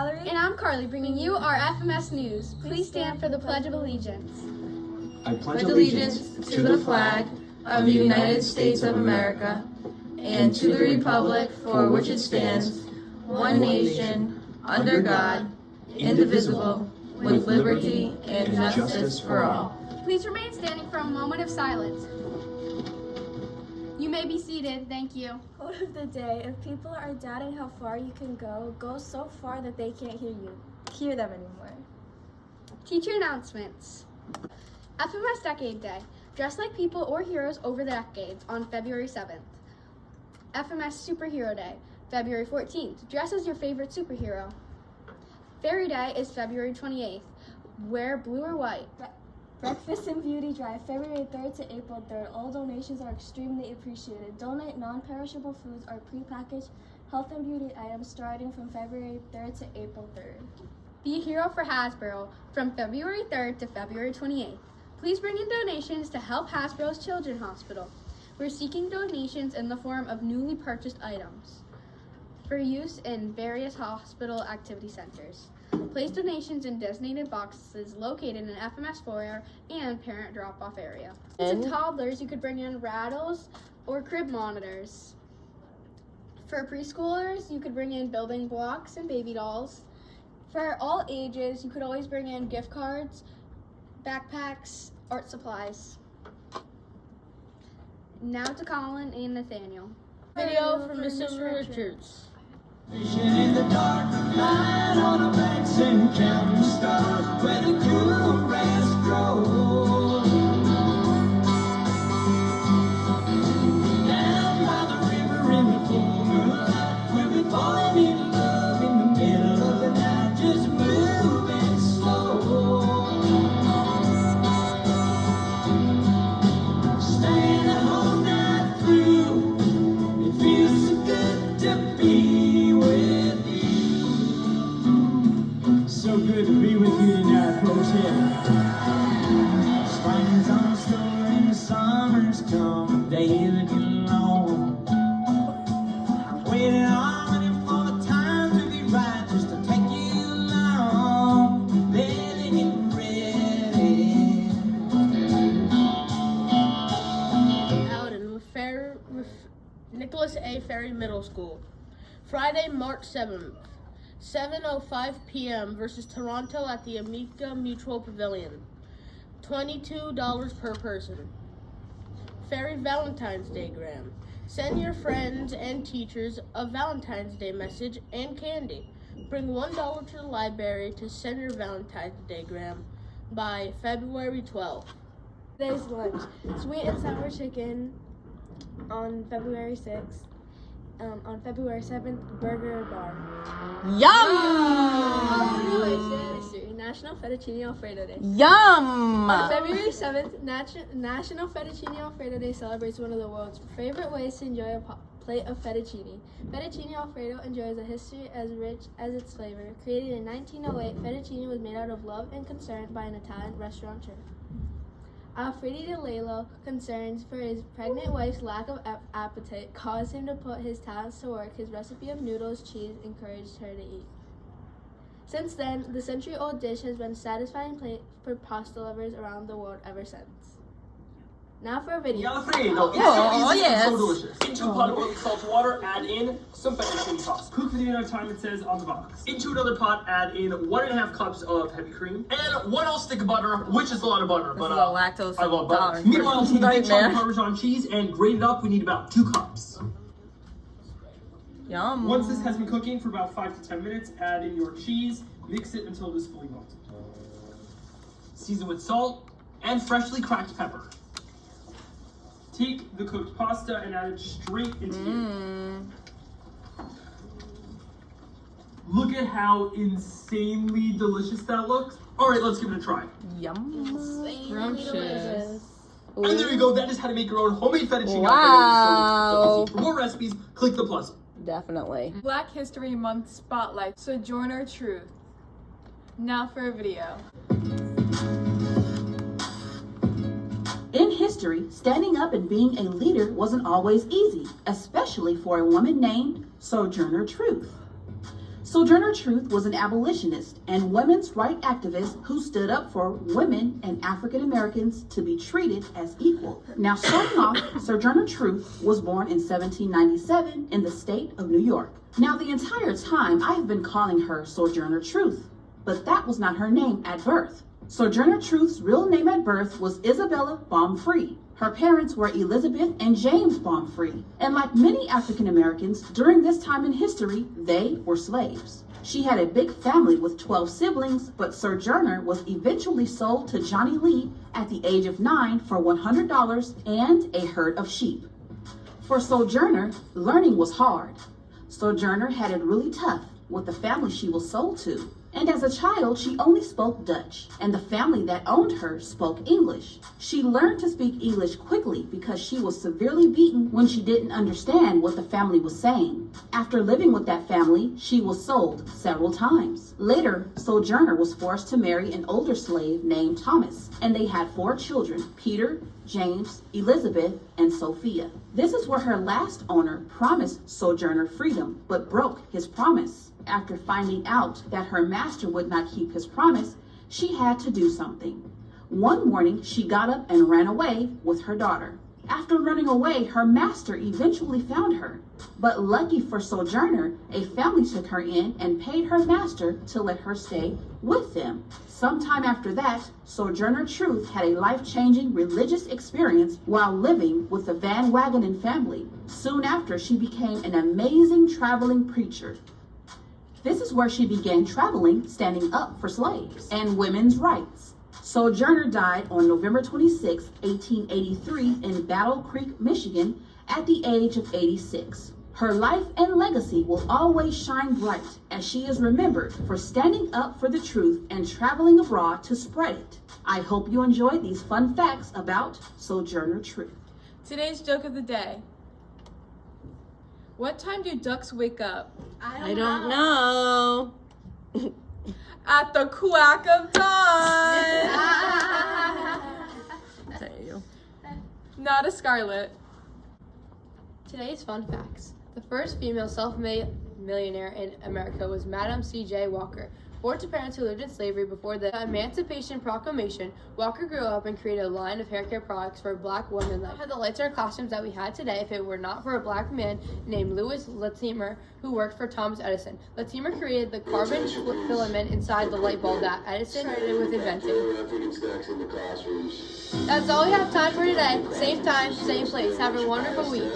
Valerie. And I'm Carly, bringing you our FMS News. Please stand for the Pledge of Allegiance. I pledge allegiance to the flag of the United States of America and to the republic for which it stands, one nation, under God, indivisible, with liberty and justice for all. Please remain standing for a moment of silence. You may be seated. Thank you. Quote of the day: if people are doubting how far you can go, go so far that they can't hear them anymore. Teacher announcements. FMS Decade Day. Dress like people or heroes over the decades on February 7th. FMS Superhero Day. February 14th. Dress as your favorite superhero. Ferri Day is February 28th. Wear blue or white. Breakfast and Beauty Drive, February 3rd to April 3rd. All donations are extremely appreciated. Donate non-perishable foods or prepackaged health and beauty items starting from February 3rd to April 3rd. Be a hero for Hasbro from February 3rd to February 28th. Please bring in donations to help Hasbro's Children's Hospital. We're seeking donations in the form of newly purchased items for use in various hospital activity centers. Place donations in designated boxes located in FMS foyer and parent drop-off area. To toddlers, you could bring in rattles or crib monitors. For preschoolers, you could bring in building blocks and baby dolls. For all ages, you could always bring in gift cards, backpacks, art supplies. Now to Colin and Nathaniel. Video from Mr. Richards. Fishing in the dark, lying on a banks and counting stars, where the cool grass grows. Down by the river in the full moonlight, we'll be falling in love in the middle of the night, just moving slow. Staying the whole night through, it feels so good to be. So good to be with you tonight, folks. Spring's on the store and the summer's come, they looking long. Waiting on for the time to be right, just to take you along. They're getting ready. Alden with Nicholas A. Ferri Middle School. Friday, March 7th. 7:05 p.m. versus Toronto at the Amica Mutual Pavilion. $22 per person. Ferri Valentine's Day Gram. Send your friends and teachers a Valentine's Day message and candy. Bring $1 to the library to send your Valentine's Day Gram by February 12th. Today's lunch: sweet and sour chicken on February 6th. On February 7th, burger bar. Yum! National Fettuccine Alfredo Day. Yum! On February 7th, National Fettuccine Alfredo Day celebrates one of the world's favorite ways to enjoy a plate of fettuccine. Fettuccine Alfredo enjoys a history as rich as its flavor. Created in 1908, fettuccine was made out of love and concern by an Italian restaurateur. Alfredi de Lello, concerns for his pregnant wife's lack of appetite, caused him to put his talents to work. His recipe of noodles cheese encouraged her to eat. Since then, the century-old dish has been a satisfying plate for pasta lovers around the world ever since. Now for a video. Alfredo. Oh, yes. So delicious. Into a pot of boiling salt water, add in some fettuccine sauce. Cook for the amount of time it says on the box. Into another pot, add in 1.5 cups of heavy cream and 1 ounce stick of butter, which is a lot of butter, but This is a lactose I love butter. intolerant Meanwhile, person's take a big chunk of nightmare. Parmesan cheese and grate it up. We need about 2 cups. Yum. Once this has been cooking for about 5 to 10 minutes, add in your cheese, mix it until it is fully melted. Season with salt and freshly cracked pepper. Take the cooked pasta and add it straight into here. Look at how insanely delicious that looks. All right, let's give it a try. Yum. Delicious. And there you go. That is how to make your own homemade fettuccine Wow. Alfredo. For more recipes, click the plus. Definitely. Black History Month Spotlight, Sojourner Truth. Now for a video. In history, standing up and being a leader wasn't always easy, especially for a woman named Sojourner Truth. Sojourner Truth was an abolitionist and women's rights activist who stood up for women and African Americans to be treated as equal. Now, starting off, Sojourner Truth was born in 1797 in the state of New York. Now, the entire time I have been calling her Sojourner Truth, but that was not her name at birth. Sojourner Truth's real name at birth was Isabella Baumfree. Her parents were Elizabeth and James Baumfree, and like many African Americans during this time in history, they were slaves. She had a big family with 12 siblings, but Sojourner was eventually sold to Johnny Lee at the age of 9 for $100 and a herd of sheep. For Sojourner, learning was hard. Sojourner had it really tough with the family she was sold to. And as a child, she only spoke Dutch, and the family that owned her spoke English. She learned to speak English quickly because she was severely beaten when she didn't understand what the family was saying. After living with that family, she was sold several times. Later, Sojourner was forced to marry an older slave named Thomas, and they had 4 children, Peter, James, Elizabeth, and Sophia. This is where her last owner promised Sojourner freedom, but broke his promise. After finding out that her master would not keep his promise, she had to do something. One morning, she got up and ran away with her daughter. After running away, her master eventually found her. But lucky for Sojourner, a family took her in and paid her master to let her stay with them. Sometime after that, Sojourner Truth had a life-changing religious experience while living with the Van Wagenen family. Soon after, she became an amazing traveling preacher. This is where she began traveling, standing up for slaves and women's rights. Sojourner died on November 26, 1883 in Battle Creek, Michigan at the age of 86. Her life and legacy will always shine bright as she is remembered for standing up for the truth and traveling abroad to spread it. I hope you enjoyed these fun facts about Sojourner Truth. Today's joke of the day. What time do ducks wake up? I don't know. At the quack of dawn. Tell you. Not a Scarlet. Today's fun facts. The first female self-made millionaire in America was Madam C.J. Walker. Born to parents who lived in slavery before the Emancipation Proclamation, Walker grew up and created a line of hair care products for black women that had the lights or costumes that we had today if it were not for a black man named Louis Latimer who worked for Thomas Edison. Latimer created the carbon filament inside the light bulb that Edison started with inventing. That's all we have time for today. Same time, same place. Have a wonderful week.